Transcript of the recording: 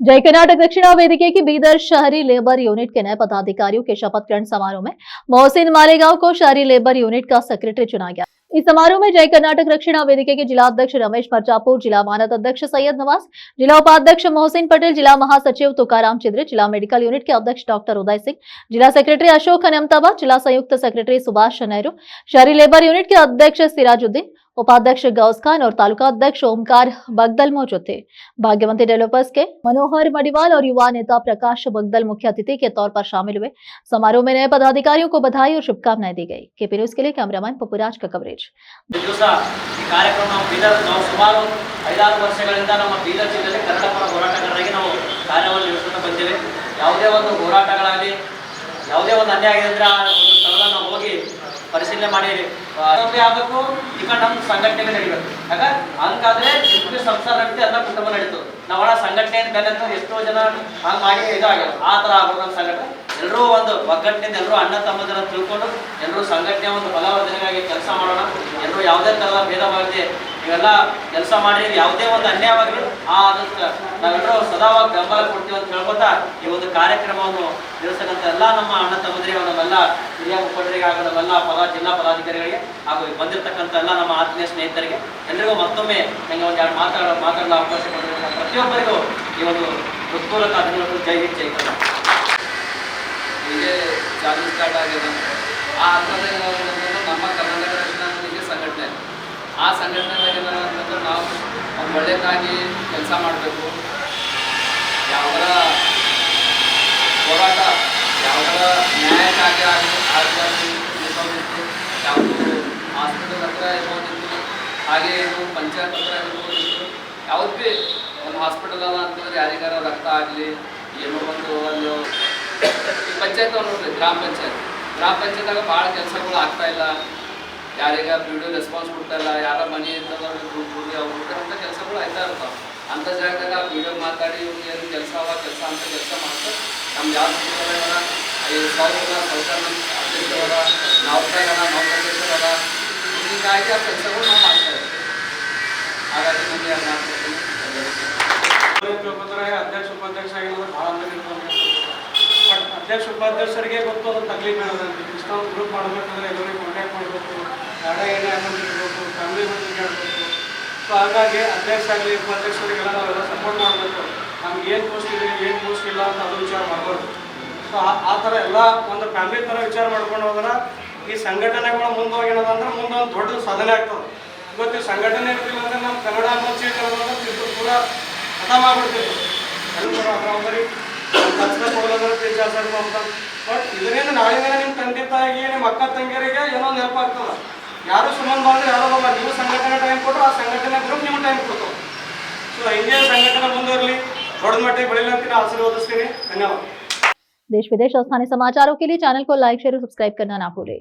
जय कर्नाटक दक्षिणा वेदिके की बीदर शहरी लेबर यूनिट के नए पदाधिकारियों के शपथ ग्रहण समारोह में मोहसिन मालेगांव को शहरी लेबर यूनिट का सेक्रेटरी चुना गया। इस समारोह में जय कर्नाटक दक्षिणा वेदिके के जिला अध्यक्ष रमेश मर्जापुर, जिला मानद अध्यक्ष सैयद नवाज, जिला उपाध्यक्ष मोहसिन पटेल, जिला महासचिव तुकाराम चिद्रे, जिला मेडिकल यूनिट के अध्यक्ष डॉक्टर उदय सिंह, जिला सेक्रेटरी अशोक हनमताबा, जिला संयुक्त सेक्रेटरी सुभाष नेहरू, शहरी लेबर यूनिट के अध्यक्ष सिराजुद्दीन, उपाध्यक्ष गौस खान और तालुका अध्यक्ष ओमकार बगदल मौजूद थे। भाग्यवंती डेवलपर्स के मनोहर मडिवाल और युवा नेता प्रकाश बगदल मुख्य अतिथि के तौर पर शामिल हुए। समारोह में नए पदाधिकारियों को बधाई और शुभकामनाएं दी गई। केपी न्यूज के लिए कैमरामैन पपुराज का कवरेज। ಪರಿಶೀಲನೆ ಮಾಡಿ ಆಗಬೇಕು ಈಗ ನಮ್ಮ ಸಂಘಟನೆ ನಡೀಬೇಕು ಹಂಗಾದ್ರೆ ಎಷ್ಟು ಸಂಸಾರ ನಡೀತಿ ಅದನ್ನ ಕುಟುಂಬ ನಡೀತು ನಾವು ಒಳ ಸಂಘಟನೆ ಬೆನ್ನತ್ತು ಎಷ್ಟೋ ಜನ ಹಂಗೆ ಮಾಡಿ ಇದಾಗ್ಯಾವ ಆ ಥರ ಆಗ್ಬೋದು ನಮ್ಮ ಸಂಘಟನೆ ಎಲ್ಲರೂ ಒಂದು ಒಗ್ಗಟ್ಟಿನಿಂದ ಎಲ್ಲರೂ ಅಣ್ಣ ತಮ್ಮದನ್ನ ತಿಳ್ಕೊಂಡು ಎಲ್ಲರೂ ಸಂಘಟನೆ ಒಂದು ಬಲವರ್ಧನೆಗಾಗಿ ಕೆಲಸ ಮಾಡೋಣ ಎಲ್ಲರೂ ಯಾವುದೇ ಥರದ ಭೇದ ಭಾವನೆ ಇವೆಲ್ಲ ಕೆಲಸ ಮಾಡಿ ಯಾವುದೇ ಒಂದು ಅನ್ಯಾಯವಾಗಲಿ ಅದಕ್ಕೆ ನಾವೆಲ್ಲರೂ ಸದಾವಾಗಿ ಬೆಂಬಲ ಕೊಡ್ತೀವಿ ಅಂತ ಹೇಳ್ಕೊತಾ ಈ ಒಂದು ಕಾರ್ಯಕ್ರಮವನ್ನು ನಡೆಸಕ್ಕಂಥ ಎಲ್ಲ ನಮ್ಮ ಅಣ್ಣ ತಮ್ಮದರಿಗೆ ನಮ್ಮೆಲ್ಲ ಹಿರಿಯ ಮುಖಂಡರಿಗೆ ಹಾಗೂ ನಮ್ಮೆಲ್ಲ ಜಿಲ್ಲಾ ಪದಾಧಿಕಾರಿಗಳಿಗೆ ಹಾಗೂ ಬಂದಿರತಕ್ಕಂಥ ಎಲ್ಲ ನಮ್ಮ ಆತ್ಮೀಯ ಸ್ನೇಹಿತರಿಗೆ ಎಲ್ಲರಿಗೂ ಮತ್ತೊಮ್ಮೆ ನನಗೆ ಒಂದು ಎರಡು ಮಾತಾಡಲು ಅವಕಾಶ ಕೊಟ್ಟಿರುವ ಪ್ರತಿಯೊಬ್ಬರಿಗೂ ಈ ಒಂದು ಹೃತ್ಪೂರ್ವಕ ಅಭಿನಂದನೆಗಳು. ಜೈ ಹಿಂದ್ ಜೈ ಕರ್ನಾಟಕ. ಹೀಗೆ ಚಾಲು ಸ್ಟಾರ್ಟ್ ಆಗಿದೆ. ಆ ಹಂತದಲ್ಲಿ ನಮ್ಮ ಕರ್ನಾಟಕ ರಕ್ಷಣಾ ಸಂಘಟನೆ ಆ ಸಂಘಟನೆದಾಗ ಏನಂತಂದ್ರೆ ನಾವು ಒಳ್ಳೆಯದಾಗಿ ಕೆಲಸ ಮಾಡಬೇಕು. ಯಾವುದರ ಹೋರಾಟ ಯಾವುದರ ನ್ಯಾಯಕ್ಕಾಗಿ ಆಗಬಾರ್ದು ಯಾವುದು ಹಾಸ್ಪಿಟಲ್ ಹತ್ರ ಇರ್ಬೋದಿತ್ತು, ಹಾಗೆ ಇದು ಪಂಚಾಯತ್ ಹತ್ರ ಇರ್ಬೋದಿತ್ತು. ಯಾವ್ದು ಭೀ ಒಂದು ಹಾಸ್ಪಿಟಲ್ ಅದ ಅಂತಂದ್ರೆ ಯಾರಿಗಾರ ರಕ್ತ ಆಗಲಿ ಏನೋ ಒಂದು ಅಲ್ಲಿ ಪಂಚಾಯತ್ ನೋಡ್ರಿ, ಗ್ರಾಮ ಪಂಚಾಯತ್ದಾಗ ಭಾಳ ಕೆಲಸಗಳು ಆಗ್ತಾಯಿಲ್ಲ. ಯಾರಿಗ ವಿಡಿಯೋ ರೆಸ್ಪಾನ್ಸ್ ಕೊಡ್ತಾ ಇಲ್ಲ, ಯಾರ ಮನೆ ಅಂತಂದ್ರೆ ದುಡ್ಡು ಅವ್ರು ಅಂತ ಕೆಲಸಗಳು ಆಯ್ತಾ ಇರ್ತಾವೆ. ಅಂಥ ಜಾಗದಾಗ ವಿಡಿಯೋ ಮಾತಾಡಿ ಇವ್ರಿಗೆ ಏನು ಕೆಲಸ ಅಂತ ಕೆಲಸ ಮಾಡ್ತಾರೆ. ನಮ್ಮ ಯಾವ ಅದ 5,000 ಸರ್ಕಾರ ಅಧ್ಯಕ್ಷರ ನಾವ್ದಾಗಣ ಅಧ್ಯಕ್ಷರದ ಹೀಗಾಗಿ ಆ ಕೆಲಸಗಳು ನಾವು ಮಾಡ್ತಾ ಇದ್ದೀವಿ. ಹಾಗಾಗಿ ನಮಗೆ ಯಾರು ಮಾಡ್ಕೊಡ್ತೀನಿ ಅಧ್ಯಕ್ಷ ಉಪಾಧ್ಯಕ್ಷ ಆಗಿರೋದು ಭಾಳ ಬಟ್ ಅಧ್ಯಕ್ಷ ಉಪಾಧ್ಯಕ್ಷರಿಗೆ ಗೊತ್ತು ಅದು ತಕ್ಲೀಫ್ ಹೇಳೋದಂತೆ. ಇಷ್ಟೊಂದು ಗ್ರೂಪ್ ಮಾಡಬೇಕಂದ್ರೆ ಎಲ್ಲರಿಗೆ ಕಾಂಟ್ಯಾಕ್ಟ್ ಮಾಡಬೇಕು, ಎಣ್ಣೆ ಅಮೌಂಟ್ ಇರಬೇಕು, ಫ್ಯಾಮಿಲಿ ಮೆಂಬರ್ಗೆ ಹೇಳ್ಬೇಕು. ಸೊ ಹಾಗಾಗಿ ಅಧ್ಯಕ್ಷ ಆಗಲಿ ಉಪಾಧ್ಯಕ್ಷರಿಗೆಲ್ಲ ನಾವೆಲ್ಲ ಸಪೋರ್ಟ್ ಮಾಡಬೇಕು. ನಮ್ಗೆ ಏನು ಪೋಸ್ಟ್ ಇದೆ ಏನು ಪೋಸ್ಟ್ ಇಲ್ಲ ಅಂತ ಅದು ವಿಚಾರ ಮಾಡ್ಬೋದು. ಸೊ ಆ ಥರ ಎಲ್ಲ ಒಂದು ಫ್ಯಾಮಿಲಿ ಥರ ವಿಚಾರ ಮಾಡ್ಕೊಂಡು ಹೋದ್ರೆ ಈ ಸಂಘಟನೆಗಳು ಮುಂದೋಗಿ ಏನದಂದ್ರೆ ಮುಂದೊಂದು ದೊಡ್ಡ ಸಾಧನೆ ಆಗ್ತದೆ. ಇವತ್ತು ಸಂಘಟನೆ ಇರ್ತಿಲ್ಲ ಅಂದರೆ ನಮ್ಮ ಕನ್ನಡ ಅನ್ನೋದು ಪೂರ ಖತಮ್ ಆಗ್ಬಿಡ್ತಿತ್ತು. ಎಲ್ಲರೂ ಅದ್ರಿ ಕಷ್ಟ ಕೊಡೋದಂದ್ರೆ ಅಂತ. ಬಟ್ ಇದರಿಂದ ನಾಳೆ ದಿನ ನಿಮ್ಮ ತಂದೆ ತಾಯಿಗೆ ನಿಮ್ಮ ಅಕ್ಕ ತಂಗಿಯರಿಗೆ ಏನೋ ಒಂದು ಹೆಲ್ಪ್ ಆಗ್ತದೆ. ಯಾರು ಸುಮ್ಮನೆ ಬಂದರೆ ಯಾರೋ ಬಲ್ಲ, ನೀವು ಸಂಘಟನೆ ಟೈಮ್ ಕೊಟ್ಟರು ಆ ಸಂಘಟನೆ ಗ್ರೂಪ್ ನಿಮ್ಗೆ ಟೈಮ್ ಕೊಡ್ತಾವೆ. ಸೊ ಹಿಂಗೆ ಸಂಘಟನೆ ಮುಂದುವರಲಿ, ದೊಡ್ಡ ಮಟ್ಟಿಗೆ ಬೆಳಿಲಿ ಅಂತ ನಾನು ಆಶೀರ್ವದಿಸ್ತೀನಿ. ಧನ್ಯವಾದ। देश विदेश और स्थानीय समाचारों के लिए चैनल को लाइक, शेयर और सब्सक्राइब करना ना भूलें।